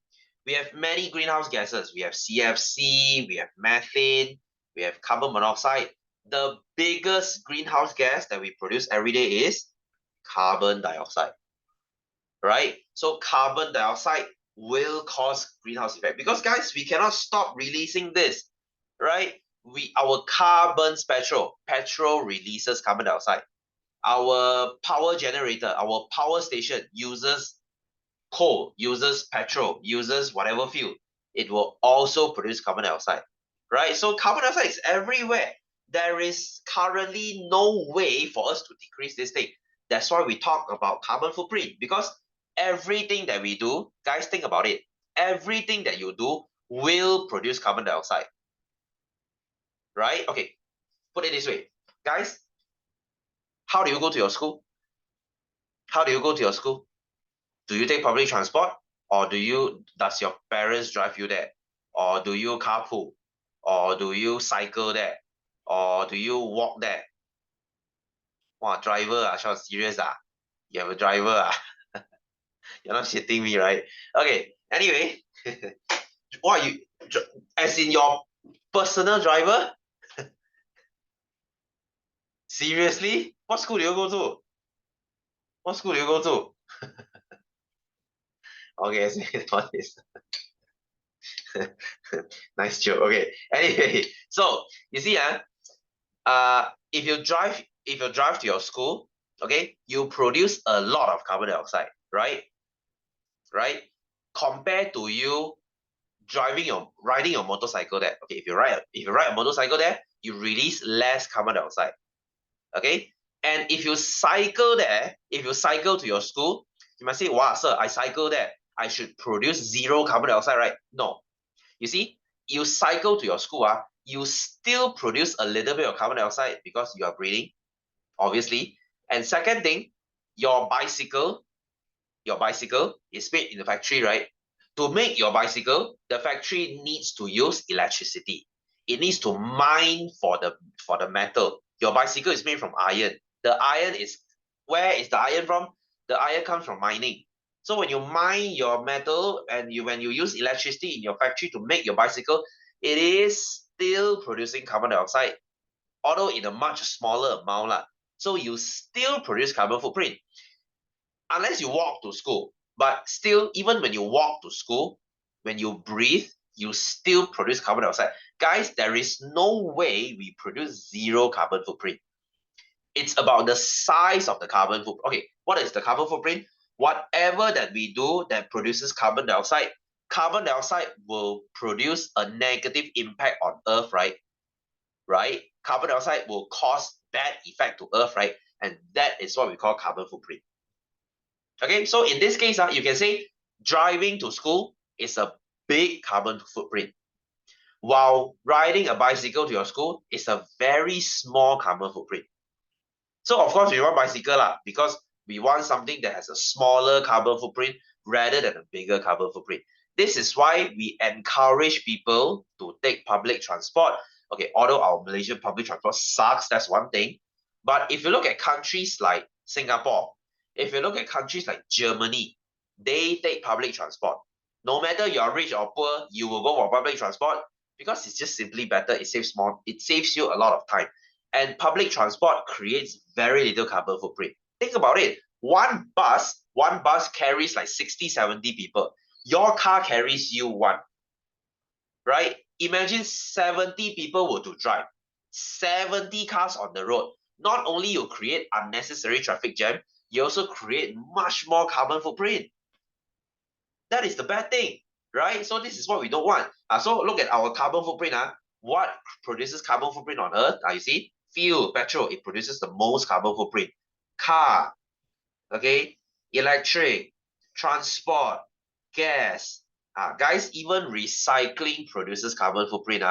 We have many greenhouse gases. We have CFC, we have methane, we have carbon monoxide. The biggest greenhouse gas that we produce every day is carbon dioxide, right? So carbon dioxide will cause greenhouse effect because guys, we cannot stop releasing this, right? Our car burns petrol releases carbon dioxide. Our power generator, our power station uses coal, uses petrol, uses whatever fuel. It will also produce carbon dioxide, right? So carbon dioxide is everywhere. There is currently no way for us to decrease this thing. That's why we talk about carbon footprint, because everything that we do, guys, think about it. Everything that you do will produce carbon dioxide, right? Okay, put it this way. Guys, how do you go to your school? How do you go to your school? Do you take public transport, or does your parents drive you there, or do you carpool, or do you cycle there, or do you walk there? Wow, driver ah, Sean, serious ah? You have a driver ah? You're not shitting me, right? Okay. Anyway, what you as in your personal driver? Seriously? What school do you go to? What school do you go to? Okay, I see what is nice joke. Okay. Anyway, so you see, if you drive to your school, okay, you produce a lot of carbon dioxide, right? Right? Compared to you riding your motorcycle there. Okay, if you ride a motorcycle there, you release less carbon dioxide. Okay? And if you cycle there, if you cycle to your school, you might say, wow, sir, I cycle there. I should produce zero carbon dioxide, right? No. You see, you cycle to your school, you still produce a little bit of carbon dioxide because you are breathing, obviously. And second thing, your bicycle, your bicycle is made in the factory, right? To make your bicycle, the factory needs to use electricity. It needs to mine for the metal. Your bicycle is made from iron. The iron is where is the iron from? The iron comes from mining. So when you mine your metal and when you use electricity in your factory to make your bicycle, it is still producing carbon dioxide, although in a much smaller amount lah. So you still produce carbon footprint unless you walk to school. But still, even when you walk to school, when you breathe, you still produce carbon dioxide. Guys, there is no way we produce zero carbon footprint. It's about the size of the carbon footprint. Okay, what is the carbon footprint? Whatever that we do that produces carbon dioxide will produce a negative impact on Earth, right? Right? Carbon dioxide will cause bad effect to Earth, right? And that is what we call carbon footprint. Okay, so in this case, you can say driving to school is a big carbon footprint, while riding a bicycle to your school is a very small carbon footprint. So of course we want bicycle because we want something that has a smaller carbon footprint rather than a bigger carbon footprint. This is why we encourage people to take public transport. Okay, although our Malaysian public transport sucks, that's one thing. But if you look at countries like Singapore, if you look at countries like Germany, they take public transport. No matter you're rich or poor, you will go for public transport because it's just simply better. It saves you a lot of time. And public transport creates very little carbon footprint. Think about it. One bus carries like 60, 70 people. Your car carries you one, right? Imagine 70 people were to drive, 70 cars on the road. Not only you create unnecessary traffic jam, you also create much more carbon footprint. That is the bad thing, right? So this is what we don't want. So look at our carbon footprint. What produces carbon footprint on Earth? You see, fuel, petrol, it produces the most carbon footprint. Car, okay, electric, transport, gas. Guys, even recycling produces carbon footprint.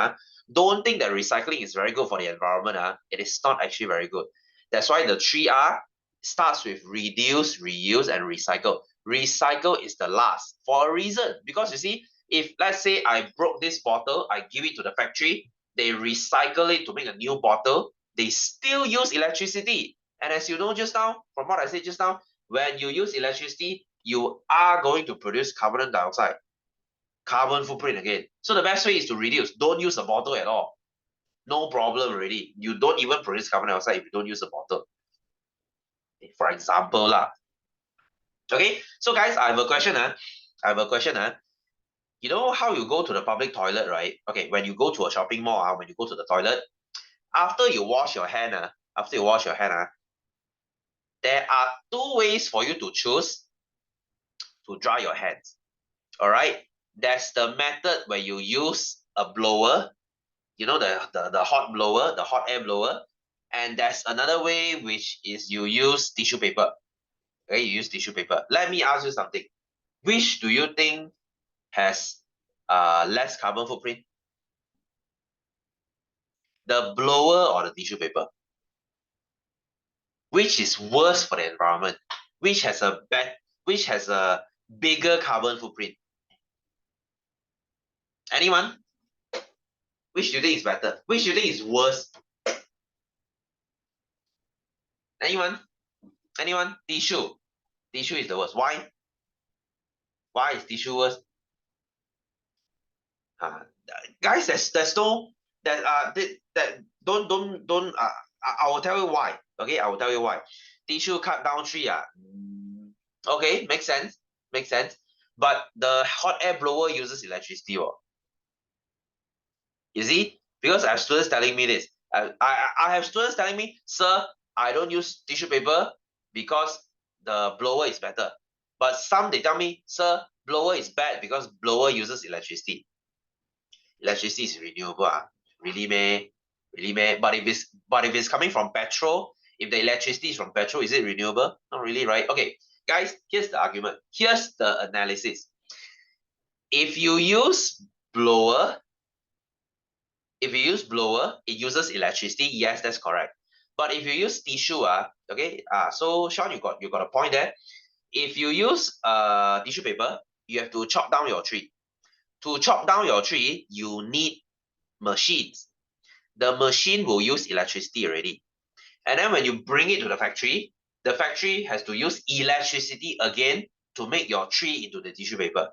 Don't think that recycling is very good for the environment. It is not actually very good. That's why the 3R starts with reduce, reuse, and recycle. Recycle is the last for a reason. Because you see, if let's say I broke this bottle, I give it to the factory, they recycle it to make a new bottle, they still use electricity. And as you know just now, from what I said just now, when you use electricity, you are going to produce carbon dioxide, carbon footprint again. So the best way is to reduce. Don't use the bottle at all. No problem already. You don't even produce carbon dioxide if you don't use the bottle. For example, lah. Okay, so guys, I have a question. I have a question. You know how you go to the public toilet, right? Okay, when you go to a shopping mall, when you go to the toilet, after you wash your hand, there are two ways for you to choose to dry your hands. All right, there's the method where you use a blower, you know, the hot blower, the hot air blower, and there's another way which is you use tissue paper. Okay, you use tissue paper. Let me ask you something. Which do you think has less carbon footprint? The blower or the tissue paper? Which is worse for the environment? Which has a bigger carbon footprint? Anyone? Which do you think is better? Which do you think is worse? Anyone? Anyone? Tissue. Tissue is the worst. Why? Why is tissue worse? Uh, guys, there's no that don't I will tell you why. Okay, I will tell you why. Tissue cut down tree. Okay, makes sense. Makes sense. But the hot air blower uses electricity. You see? Because I have students telling me this. I have students telling me, sir, I don't use tissue paper because the blower is better. But some they tell me, sir, blower is bad because blower uses electricity. Electricity is renewable. Really, meh? Really, meh? But if it's coming from petrol, if the electricity is from petrol, is it renewable? Not really, right? Okay, guys, here's the argument. Here's the analysis. If you use blower, it uses electricity. Yes, that's correct. But if you use tissue, okay, so Sean, you got a point there. If you use tissue paper, you have to chop down your tree. To chop down your tree, you need machines. The machine will use electricity already. And then when you bring it to the factory has to use electricity again to make your tree into the tissue paper.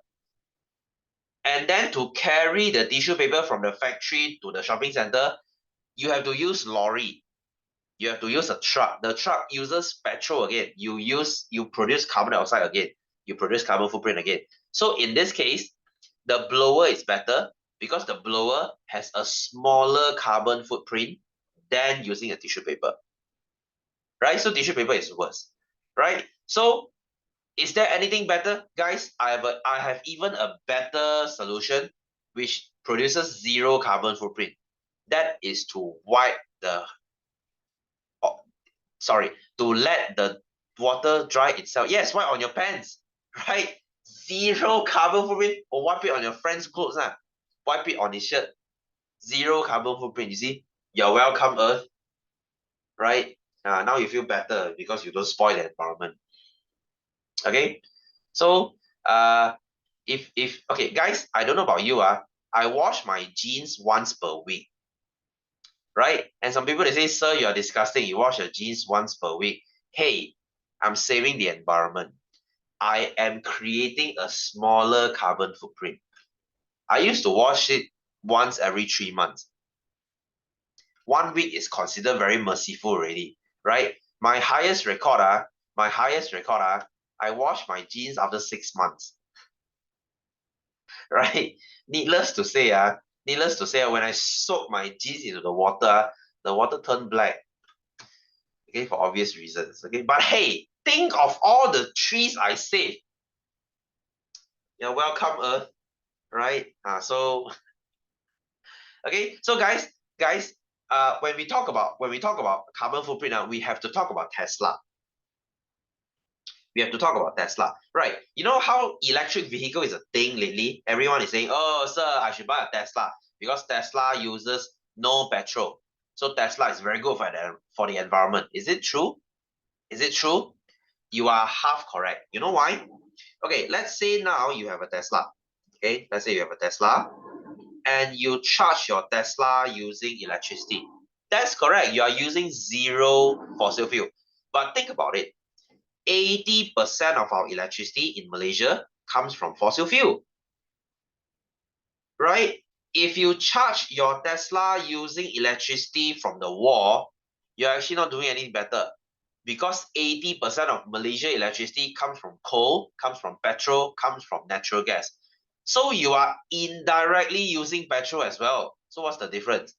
And then to carry the tissue paper from the factory to the shopping center, you have to use lorry. You have to use a truck. The truck uses petrol again. You produce carbon dioxide again. You produce carbon footprint again. So in this case, the blower is better because the blower has a smaller carbon footprint than using a tissue paper. Right? So tissue paper is worse. Right? So is there anything better? Guys, I have even a better solution which produces zero carbon footprint. That is to wipe the to let the water dry itself. Yes, wipe on your pants, right? Zero carbon footprint. Or wipe it on your friend's clothes. Wipe it on his shirt. Zero carbon footprint. You see? You're welcome, Earth. Right? Now you feel better because you don't spoil the environment. Okay? So, okay, guys, I don't know about you. I wash my jeans once per week. Right? And some people, they say, sir, you are disgusting. You wash your jeans once per week. Hey, I'm saving the environment. I am creating a smaller carbon footprint. I used to wash it once every 3 months. 1 week is considered very merciful already, right? My highest record, I wash my jeans after 6 months. Right? Needless to say, when I soak my jeans into the water turned black. Okay, for obvious reasons. Okay, but hey, think of all the trees I saved. You're welcome, Earth. Right? So okay, so guys, when we talk about carbon footprint, we have to talk about Tesla. We have to talk about Tesla, right? You know how electric vehicle is a thing lately? Everyone is saying, oh, sir, I should buy a Tesla because Tesla uses no petrol. So Tesla is very good for the environment. Is it true? Is it true? You are half correct. You know why? Okay, let's say now you have a Tesla. Okay, let's say you have a Tesla and you charge your Tesla using electricity. That's correct. You are using zero fossil fuel. But think about it. 80% of our electricity in Malaysia comes from fossil fuel. Right? If you charge your Tesla using electricity from the wall, you're actually not doing anything better. Because 80% of Malaysia electricity comes from coal, comes from petrol, comes from natural gas. So you are indirectly using petrol as well. So what's the difference?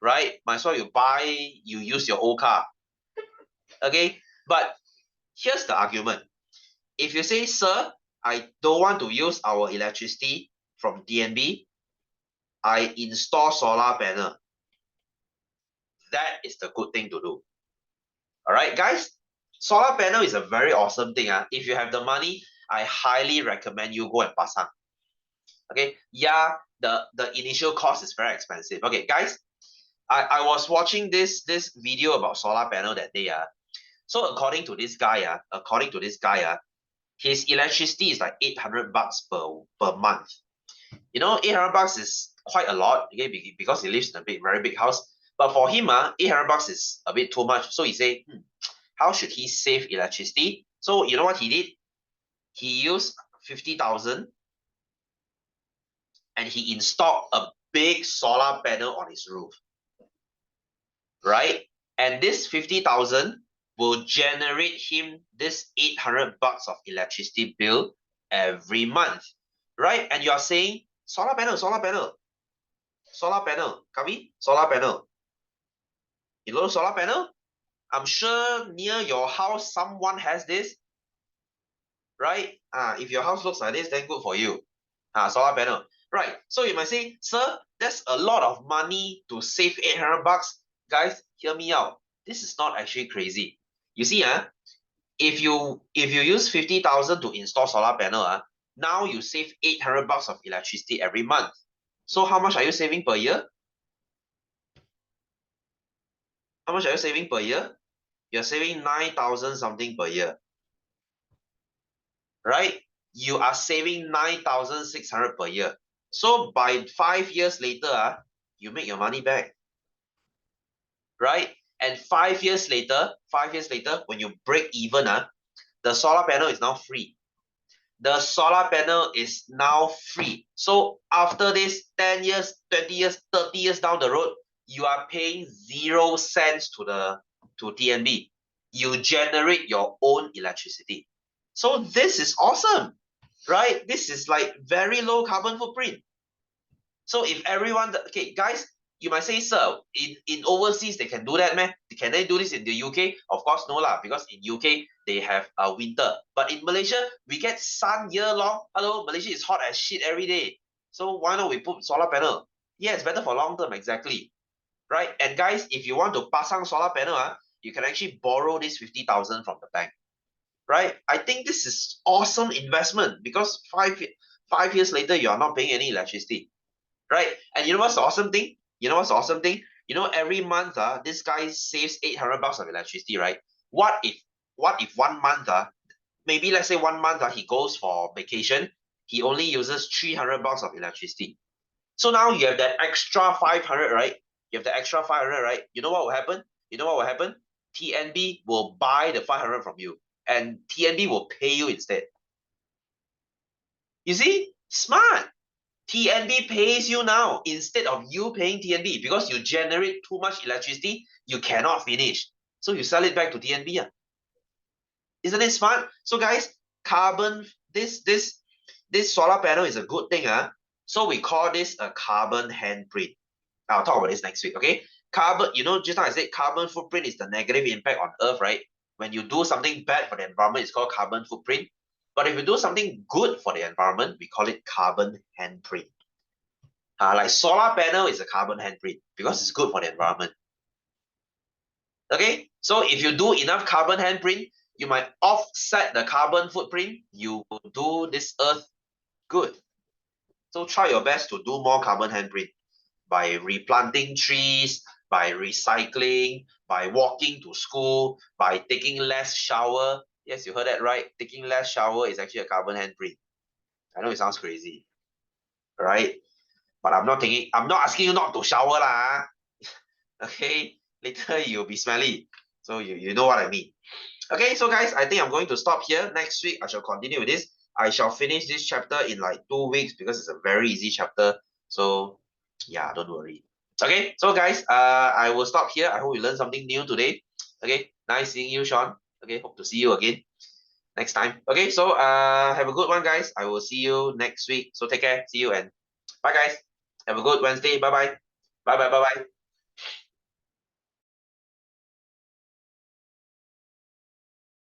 Right? Might as well you use your old car. Okay? But here's the argument. If you say, sir, I don't want to use our electricity from DNB, I install solar panel. That is the good thing to do. All right, guys? Solar panel is a very awesome thing. If you have the money, I highly recommend you go and pasang. Okay, yeah, the initial cost is very expensive. Okay, guys, I was watching this video about solar panel that day. So according to this guy, his electricity is like $800 per month. You know, $800 is quite a lot, okay, because he lives in a very big house. But for him, $800 is a bit too much. So he say, how should he save electricity? So you know what he did? He used 50,000 and he installed a big solar panel on his roof, right? And this 50,000 will generate him this $800 of electricity bill every month, right? And you are saying solar panel, Kavi, solar panel. You know solar panel? I'm sure near your house someone has this, right? If your house looks like this, then good for you. Solar panel. Right. So you might say, sir, that's a lot of money to save $800. Guys, hear me out. This is not actually crazy. You see, if you use 50,000 to install solar panel, now you save $800 of electricity every month. So how much are you saving per year? How much are you saving per year? You're saving 9,000 something per year, right? You are saving 9,600 per year. So by 5 years later, you make your money back, right? And 5 years later, when you break even, the solar panel is now free. The solar panel is now free. So after this 10 years, 20 years, 30 years down the road, you are paying 0 cents to TNB. You generate your own electricity. So this is awesome, right? This is like very low carbon footprint. So if everyone, okay, guys, you might say, sir, in overseas they can do that, man. Can they do this in the UK? Of course, no lah, because in UK they have a winter. But in Malaysia, we get sun year long. Hello, Malaysia is hot as shit every day. So why not we put solar panel? Yeah, it's better for long term, exactly. Right? And guys, if you want to pasang solar panel, you can actually borrow this 50,000 from the bank. Right? I think this is awesome investment because 5 years later, you are not paying any electricity. Right? And you know what's the awesome thing? You know, every month, this guy saves $800 of electricity, right? What if 1 month, maybe let's say 1 month, he goes for vacation, he only uses $300 of electricity. So now you have that extra 500, right? You have the extra 500, right? You know what will happen? TNB will buy the 500 from you, and TNB will pay you instead. You see, smart. TNB pays you now instead of you paying TNB because you generate too much electricity, you cannot finish. So you sell it back to TNB. Isn't it smart? So guys, this solar panel is a good thing. So we call this a carbon handprint. I'll talk about this next week, okay? Carbon, just now I said carbon footprint is the negative impact on Earth, right? When you do something bad for the environment, it's called carbon footprint. But if you do something good for the environment, we call it carbon handprint. Like solar panel is a carbon handprint because it's good for the environment. Okay, so if you do enough carbon handprint, you might offset the carbon footprint. You will do this Earth good. So try your best to do more carbon handprint by replanting trees, by recycling, by walking to school, by taking less shower. Yes, you heard that right. Taking less shower is actually a carbon handprint. I know it sounds crazy, right? But I'm not asking you not to shower lah. Okay, later you'll be smelly. So you know what I mean. Okay, so guys, I think I'm going to stop here. Next week, I shall continue with this. I shall finish this chapter in like 2 weeks because it's a very easy chapter. So yeah, don't worry. Okay, so guys, I will stop here. I hope you learned something new today. Okay, nice seeing you, Sean. Okay, hope to see you again next time. Okay, so have a good one, guys. I will see you next week. So take care. See you and bye, guys. Have a good Wednesday. Bye bye. Bye bye. Bye bye.